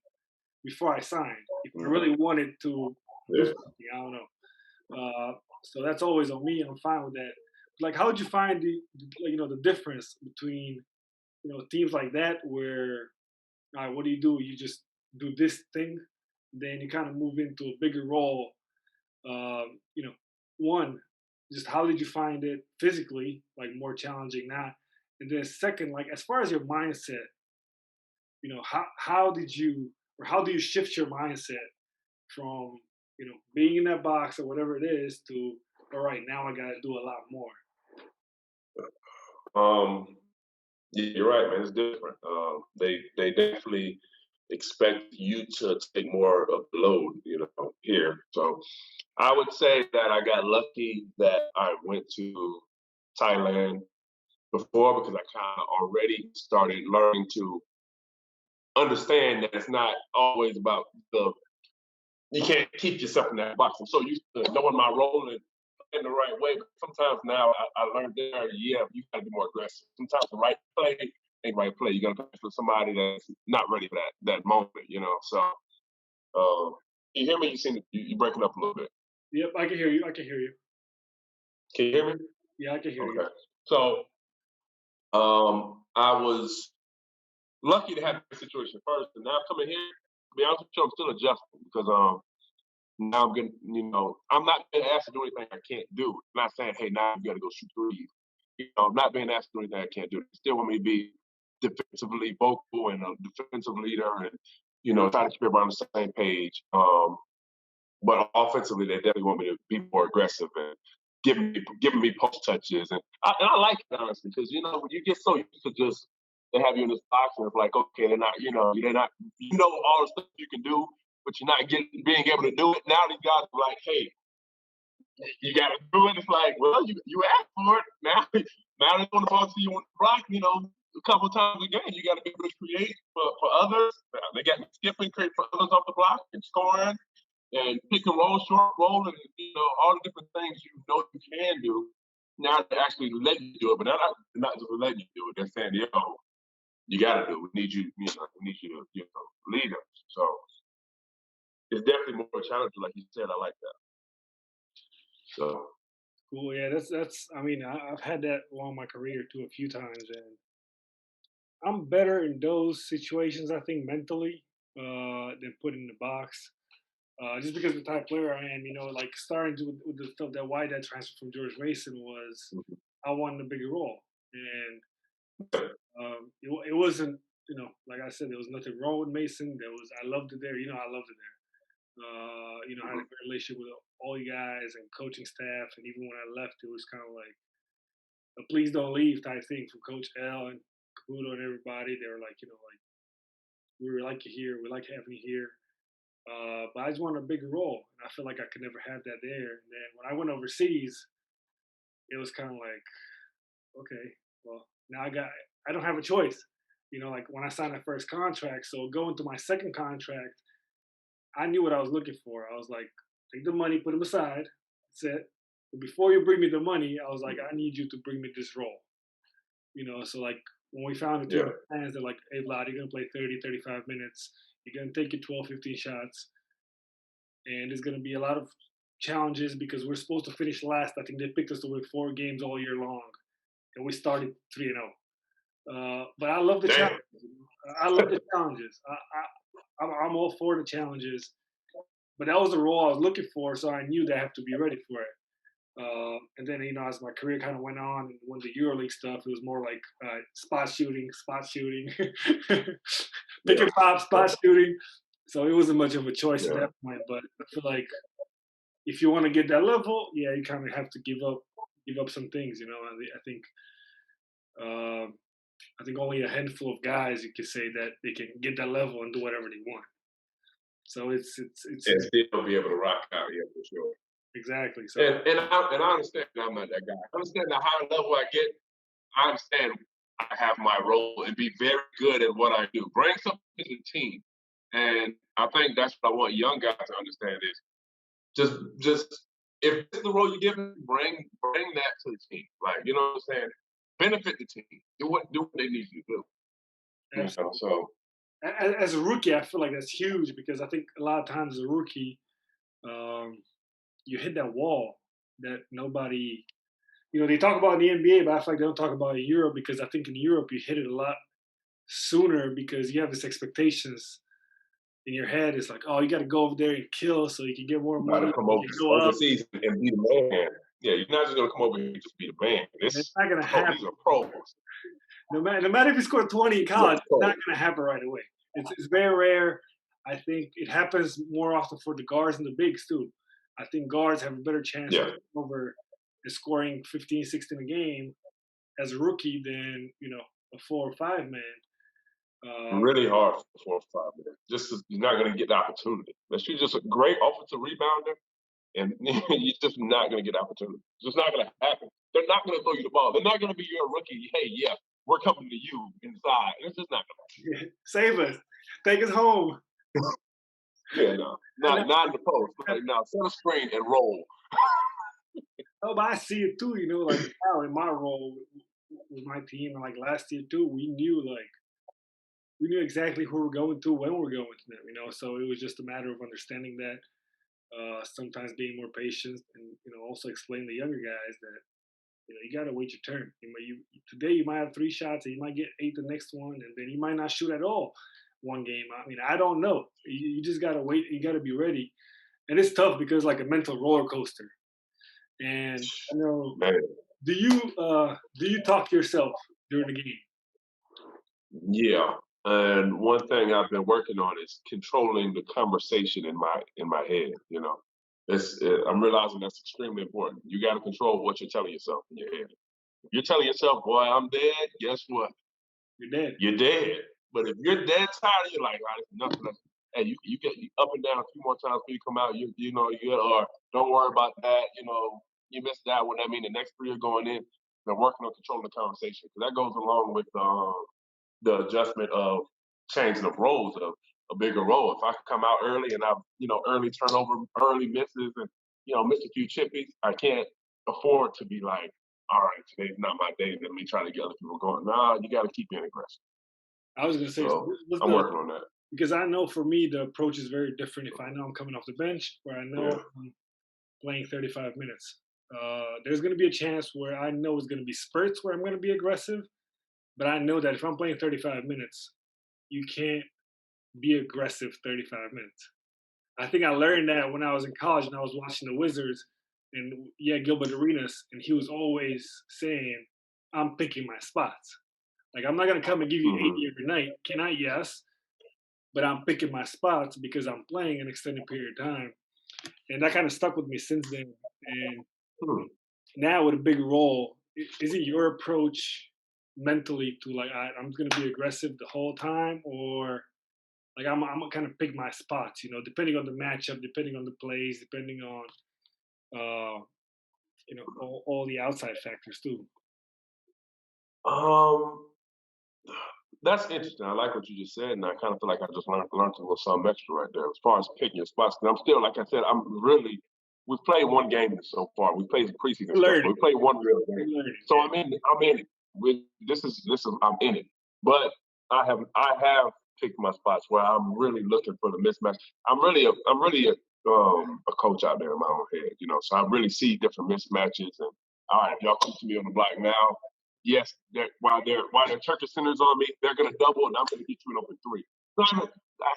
before I signed. If I really wanted to do something, I don't know. So that's always on me, and I'm fine with that. Like, how would you find the difference between teams like that where, all right, what do? You just do this thing, then you kind of move into a bigger role. You know, one, just how did you find it physically, like more challenging that? And then second, like as far as your mindset, how did you or how do you shift your mindset from being in that box or whatever it is to all right, now I got to do a lot more. Um, you're right, man. It's different. They definitely expect you to take more of the load, here. So I would say that I got lucky that I went to Thailand before because I kind of already started learning to understand that it's not always about the you can't keep yourself in that box. I'm so used to knowing my role and in the right way. But sometimes now I learned there, yeah, you gotta be more aggressive. Sometimes the right play ain't the right play. You gotta play for somebody that's not ready for that moment. So you hear me? You breaking up a little bit. Yep, I can hear you. I can hear you. Can you hear me? Yeah, I can hear you. Okay. So I was lucky to have this situation first, and now coming here, to be honest with you, I'm still adjusting because now I'm getting, I'm not being asked to do anything I can't do. I'm not saying, hey, now you got to go shoot threes. I'm not being asked to do anything I can't do. They still want me to be defensively vocal and a defensive leader and, try to keep everybody on the same page. But offensively, they definitely want me to be more aggressive and giving me post touches. And I like it, honestly, because, when you get so used to just they have you in this box and it's like, okay, they're not, all the stuff you can do, but you're not being able to do it. Now these guys are like, hey, you got to do it. It's like, well, you asked for it. Now they want the ball to you on the block, a couple of times a game. You got to be able to create for others. They got me skipping, create for others off the block and scoring and pick and roll, short roll, and all the different things you can do. Now they actually let you do it, but not just letting you do it. They're saying, yo, you got to do it. We need you, we need you to, lead us. So it's definitely more challenging, like you said. I like that. So Cool. Yeah, that's. I mean, I've had that along my career too a few times, and I'm better in those situations. I think mentally than put in the box. Just because of the type of player I am, like starting with the stuff that why that transfer from George Mason was, mhm. I wanted a bigger role, and it wasn't, like I said, there was nothing wrong with Mason. I loved it there. I loved it there. I had a great relationship with all you guys and coaching staff, and even when I left, it was kind of like a please don't leave type thing from Coach L and Caputo and everybody. They were like, like we really like you here, we like having you here. But I just wanted a bigger role, and I feel like I could never have that there. And then when I went overseas, it was kind of like, okay, well now I don't have a choice. Like when I signed my first contract, so going to my second contract, I knew what I was looking for. I was like, take the money, put them aside. That's it. But before you bring me the money, I was like, I need you to bring me this role. So like when we found the team Yeah. plans, they're like, hey, Vlad, you're going to play 30, 35 minutes. You're going to take your 12, 15 shots. And there's going to be a lot of challenges because we're supposed to finish last. I think they picked us to win 4 games all year long. And we started 3-0. But I love the Damn. challenges. I love the challenges. I'm all for the challenges. But that was the role I was looking for, so I knew that I have to be ready for it. And then, as my career kind of went on and went to EuroLeague stuff, it was more like spot shooting, pick Yeah. and pop, spot shooting. So it wasn't much of a choice at Yeah. that point. But I feel like if you want to get that level, yeah, you kind of have to give up some things. Uh, I think only a handful of guys you can say that they can get that level and do whatever they want. So it's And still be able to rock out, yeah, for sure. exactly so. And I understand I'm not that guy. I understand the higher level I get, I understand I have my role and be very good at what I do. Bring something to the team. And I think that's what I want young guys to understand is just if it's the role you give them, bring that to the team. Like, you know what I'm saying? Benefit the team. Do what they need you to do. Absolutely. So As a rookie, I feel like that's huge because I think a lot of times as a rookie, um, you hit that wall that nobody, they talk about in the NBA, but I feel like they don't talk about it in Europe because I think in Europe you hit it a lot sooner because you have this expectations in your head it's like, oh, you got to go over there and kill so you can get more You got money, to come you can go up. overseas and be the man. Yeah, you're not just gonna come over here and just be the man. It's This not gonna pro, these happen. are pros. No matter if you score 20 in These are college, it's not pros. gonna happen right away. It's very rare. I think it happens more often for the guards and the bigs too. I think guards have a better chance of Yeah, over scoring 15, 16 a game as a rookie than a 4 or 5 man. really hard for 4 or 5 minutes. You're not gonna get the opportunity. Unless you're just a great offensive rebounder, and you're just not gonna get the opportunity. It's just not gonna happen. They're not gonna throw you the ball. They're not gonna be your rookie. Hey, yeah, we're coming to you inside. It's just not gonna. Save us, take us home. Yeah, no, And not in the post. Like, no, set a screen and roll. oh, but I see it too. Like now in my role with my team, and like last year too, we knew exactly who we're going to when we're going to them. So it was just a matter of understanding that. Sometimes being more patient, and also explain to the younger guys that you got to wait your turn. Today you might have 3 shots, and you might get 8 the next one, and then you might not shoot at all one game. I mean, I don't know. You just got to wait. You got to be ready, and it's tough because like a mental roller coaster. And I know. Man, Do you talk to yourself during the game? yeah. And one thing I've been working on is controlling the conversation in my head. I'm realizing that's extremely important. You got to control what you're telling yourself in your head. If you're telling yourself, "Boy, I'm dead," guess what? You're dead. You're dead. But if you're dead tired, you're like, "All right, nothing." Hey, you get up and down a few more times before you come out. Or don't worry about that. You missed that one. I mean, the next 3 are going in. They're working on controlling the conversation because that goes along with the adjustment of changing of roles of a bigger role. If I come out early and I've early turnover, early misses, and miss a few chippies, I can't afford to be like, all right, today's not my day. Let me try to get other people going. Nah, you got to keep being aggressive. I was gonna say, so So what's I'm the working on that. because I know for me the approach is very different if I know I'm coming off the bench or I know Yeah. I'm playing 35 minutes. There's going to be a chance where I know it's going to be spurts where I'm going to be aggressive, but I know that if I'm playing 35 minutes, you can't be aggressive 35 minutes. I think I learned that when I was in college and I was watching the Wizards and Gilbert Arenas, and he was always saying, I'm picking my spots. Like, I'm not going to come and give you Hmm. 80 every night. Can I? Yes. But I'm picking my spots because I'm playing an extended period of time. And that kind of stuck with me since then. And Hmm. now with a big role, is it your approach mentally to like I'm going to be aggressive the whole time, or like I'm gonna kind of pick my spots, depending on the matchup, depending on the plays, depending on all the outside factors too. Um, that's interesting. I like what you just said, and I kind of feel like I just learned a little something extra right there as far as picking your spots. Because I'm still, like I said, we've played one game so far. We played the preseason We're schedule. learning. We played one real game, We're learning. so I'm in it. This is I'm in it. But I have picked my spots where I'm really looking for the mismatch. I'm really a coach out there in my own head, So I really see different mismatches. And all right, if y'all come to me on the block now, yes, while they're Turkish centers on me, they're gonna double, and I'm gonna get you an open three. So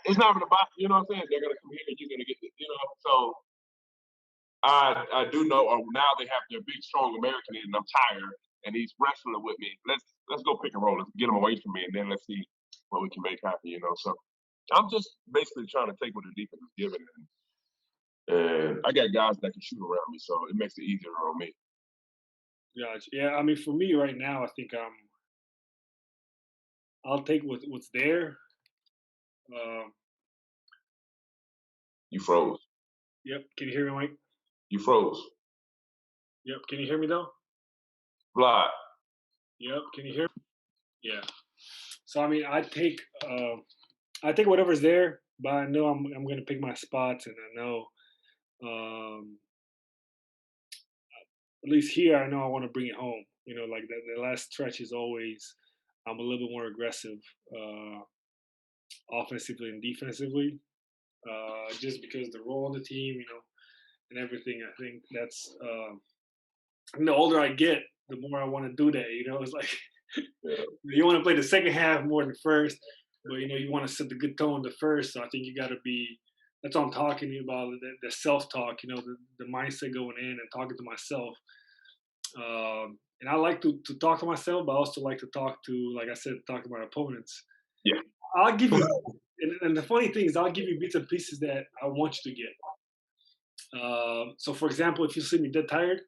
it's not even about, what I'm saying. They're gonna come here, and you're gonna get So I do know. Or now they have their big, strong American in, and I'm tired, and he's wrestling with me. Let's go pick and roll. Let's get him away from me, and then let's see what we can make happen. So I'm just basically trying to take what the defense is giving, and I got guys that can shoot around me, so it makes it easier on me. Gotcha. Yeah, I mean, for me right now, I think I'll take what's there. Um, You froze. yep. Can you hear me, Mike? You froze. Yep. Can you hear me though? Vlad. Yep. Can you hear me? Yeah. So I mean, I take whatever's there, but I know I'm gonna pick my spots, and I know um, at least here I know I want to bring it home. Like the last stretch is always I'm a little bit more aggressive, uh, offensively and defensively, just because the role on the team, and everything. I think that's and the older I get, the more I want to do that. It's like Yeah. you want to play the second half more than the first. but you want to set the good tone the first. So I think you got to be. That's what I'm talking to you about the self talk. The mindset going in and talking to myself. And I like to talk to myself, but I also like to talk to, like I said, talk to my opponents. Yeah. I'll give you, and the funny thing is, I'll give you bits and pieces that I want you to get. So, for example, if you see me dead tired,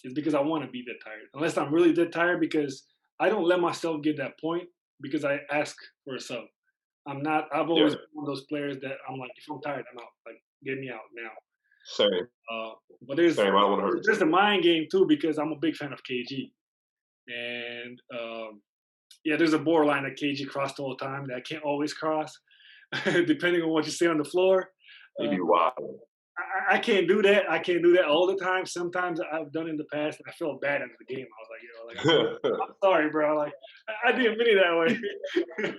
it's because I want to be dead tired. Unless I'm really dead tired, because I don't let myself get that point because I ask for a sub. I'm not. I've Yeah. always been one of those players that I'm like, if I'm tired, I'm out. Like, get me out now. Same. But there's Same. I don't want to hurt there's you. a mind game too because I'm a big fan of KG, and yeah, there's a borderline that KG crossed all the time that I can't always cross, depending on what you say on the floor. You Uh, be wild. I can't do that. I can't do that all the time. Sometimes I've done in the past, and I felt bad after the game. I was like, I'm sorry, bro. Like, I didn't mean it that way.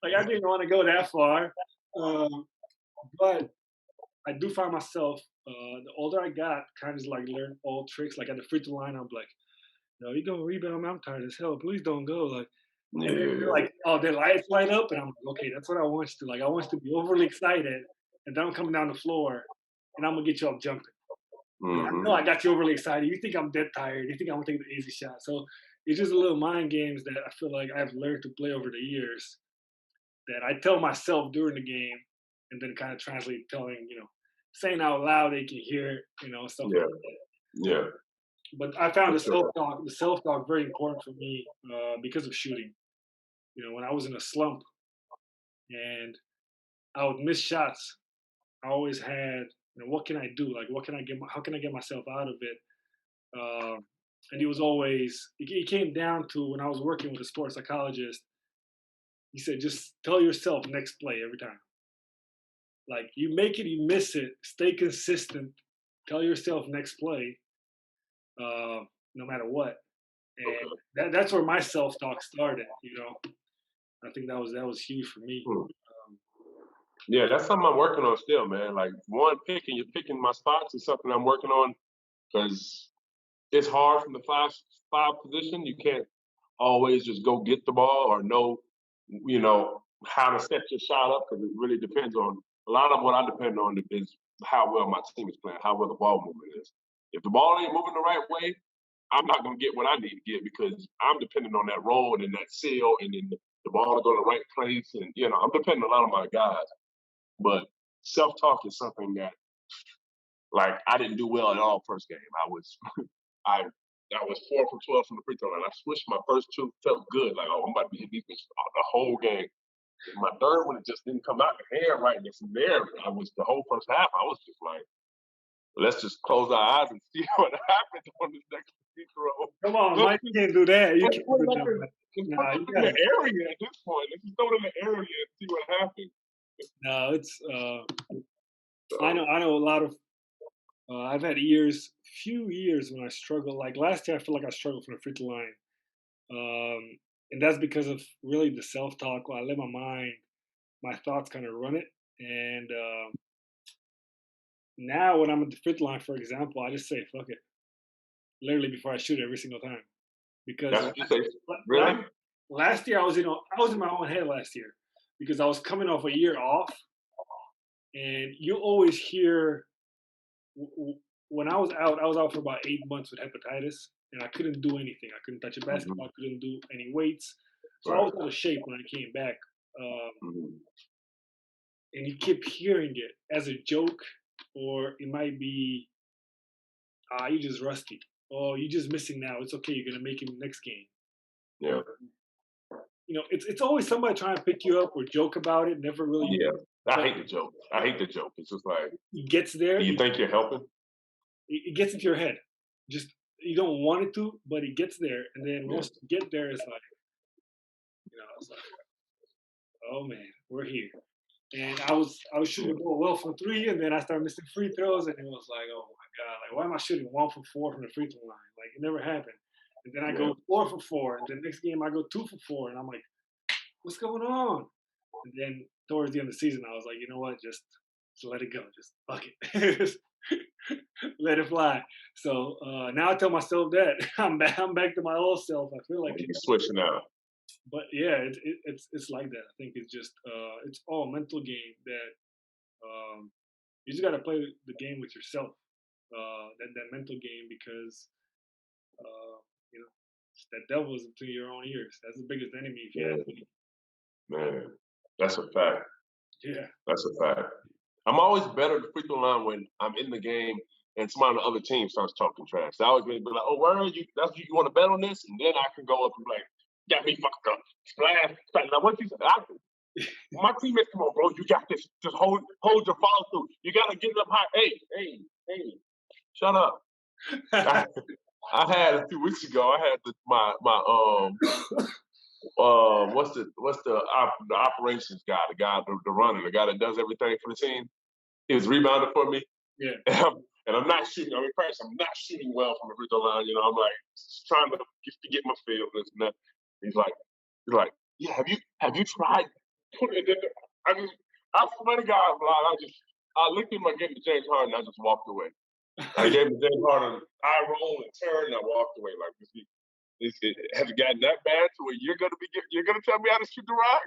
Like, I didn't want to go that far. But I do find myself, the older I got, kind of like learn old tricks. Like at the free throw line, I'm like, no, you go rebound. I'm tired as hell. Please don't go. Like, and then they're Yeah. like, oh, their lights light up, and I'm like, okay, that's what I want you to. Like, I want you to be overly excited, and then I'm coming down the floor, and I'm gonna get you up jumping. Because I know Mm-hmm. I got you overly excited. You think I'm dead tired. You think I'm gonna take the easy shot. So it's just a little mind games that I feel like I've learned to play over the years. That I tell myself during the game, and then kind of translate telling, saying out loud they can hear it, stuff like Yeah. that. Yeah. But I found For sure. the self talk very important for me because of shooting. When I was in a slump and I would miss shots, I always had, what can I do? Like, how can I get myself out of it? And it was always, it came down to when I was working with a sports psychologist, he said, just tell yourself next play every time. Like, you make it, you miss it, stay consistent, tell yourself next play, no matter what. And Okay. that's where my self talk started. I think that was huge for me. Hmm. Um, Yeah, that's something I'm working on still, man. Like one picking my spots is something I'm working on because it's hard from the five position. You can't always just go get the ball or know, how to set your shot up because it really depends on a lot of what I depend on is how well my team is playing, how well the ball movement is. If the ball ain't moving the right way, I'm not gonna get what I need to get because I'm dependent on that roll and that seal and then the ball to go to the right place. And I'm depending on a lot of my guys. But self talk is something that like I didn't do well at all first game. I I was 4 for 12 from the free throw line. I switched my first two, felt good. Like, oh, I'm about to be hitting these the whole game. My third one, it just didn't come out the hand right. And from there, I was the whole first half. I was just like, let's just close our eyes and see what happens on this next free throw. Come on, Let's Mike, just, you can't do that. You let's can't put do it up that. in, Man. just put Nah, it you in the gotta. area at this point. Let's just throw it in the area and see what happens. No, it's. I So know. I know a lot of. I've had few years when I struggle. Like last year, I feel like I struggled from the free throw line, and that's because of really the self talk. I let my thoughts kind of run it, and now when I'm at the free throw line, for example, I just say fuck it, literally before I shoot every single time. Because that's what you say. last, Really? last year I was in my own head last year because I was coming off a year off, and you always hear when I was out for about 8 months with hepatitis, and I couldn't do anything. I couldn't touch a Hmm. basketball. I couldn't do any weights, so I Right. was out of shape when I came back. Um, Hmm. and you keep hearing it as a joke, or it might be, you just rusty. Oh, you just missing now. It's okay. You're gonna make it next game. Yeah. It's always somebody trying to pick you up or joke about it. Never really, Yeah. I but hate the joke. I hate the joke. It's just like, it gets there. do you It, think you're helping? it gets into your head. Just you don't want it to, but it gets there. And then Yeah. once you get there, it's like, oh man, we're here. And I was shooting Yeah. the ball well from three, and then I started missing free throws, and it was like, oh my god, like why am I shooting 1 for 4 from the free throw line? Like it never happened. And then I Yeah. go 4 for 4, and the next game I go 2 for 4, and I'm like, what's going on? And then towards the end of the season, I was like, you know what, just let it go, just fuck it, just let it fly. So now I tell myself that I'm back to my old self. I feel like You switching out. But yeah, it's like that. I think it's just it's all a mental game that you just got to play the game with yourself. That mental game because uh, you know that devil is between your own ears. That's the biggest enemy if you Man, ask me. man, that's a fact. Yeah, That's a fact. I'm always better at the free throw line when I'm in the game and somebody on the other team starts talking trash. I always be like, "Oh, where are you? That's you want to bet on this?" And then I can go up and be like, "Got me fucked up, splash, splash." Now, what you say? My teammates, come on, bro, you got this. Just hold your follow through. You got to get it up high. Hey, shut up. I, I had a few weeks ago. I had my the operations guy, the runner, the guy that does everything for the team. He was rebounding for me, yeah. and I'm not shooting. I mean, first, I'm not shooting well from the free throw line. You know, I'm like trying to get my feel this and that. He's like, yeah. Have you tried putting it in there? I swear to God, Vlad, I looked at my game to James Harden. I just walked away. I gave him James Harden eye roll and turn, and I walked away. Like, has it gotten that bad to where you're gonna tell me how to shoot the rock?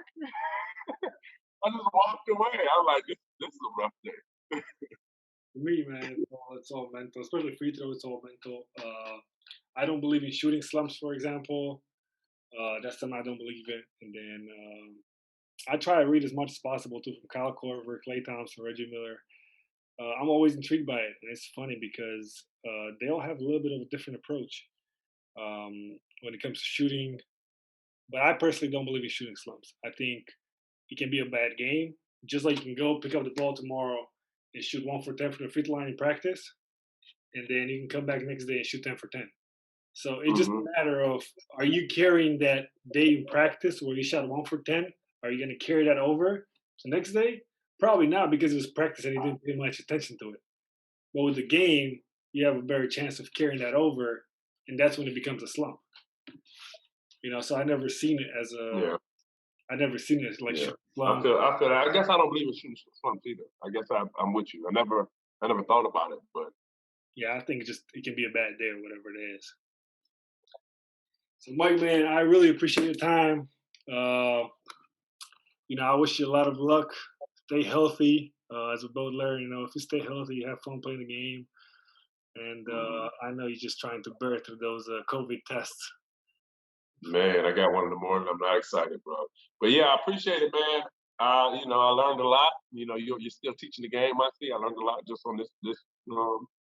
I just walked away. I'm like, this is a rough day. For me, man, it's all mental, especially free throw. It's all mental. I don't believe in shooting slumps, for example. That's something I don't believe in. And then I try to read as much as possible too from Kyle Korver, Clay Thompson, Reggie Miller. I'm always intrigued by it, and it's funny because they all have a little bit of a different approach when it comes to shooting. But I personally don't believe in shooting slumps. I think it can be a bad game, just like you can go pick up the ball tomorrow and shoot 1 for 10 from the free throw line in practice, and then you can come back next day and shoot 10 for 10. So it's just Hmm. a matter of, are you carrying that day in practice where you shot 1 for 10? Are you going to carry that over the next day? Probably not because it was practice and you didn't pay much attention to it. But with the game, you have a better chance of carrying that over, and that's when it becomes a slump. So Yeah, I never seen it as like yeah. shooting slump. I feel that. I guess I don't believe in shooting slumps either. I guess I'm with you. I never thought about it, but Yeah, I think it can be a bad day or whatever it is. So, Mike, man, I really appreciate your time. Uh, I wish you a lot of luck. Stay healthy. As we both learned, if you stay healthy, you have fun playing the game. And mhm. I know you're just trying to bear through those COVID tests. Man, I got one in the morning. I'm not excited, bro. But yeah, I appreciate it, man. I learned a lot. You're still teaching the game. I see. I learned a lot just on this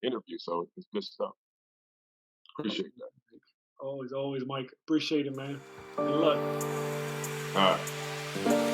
interview. So it's good stuff. Appreciate that. Always, always, Mike. Appreciate it, man. Good luck. All right.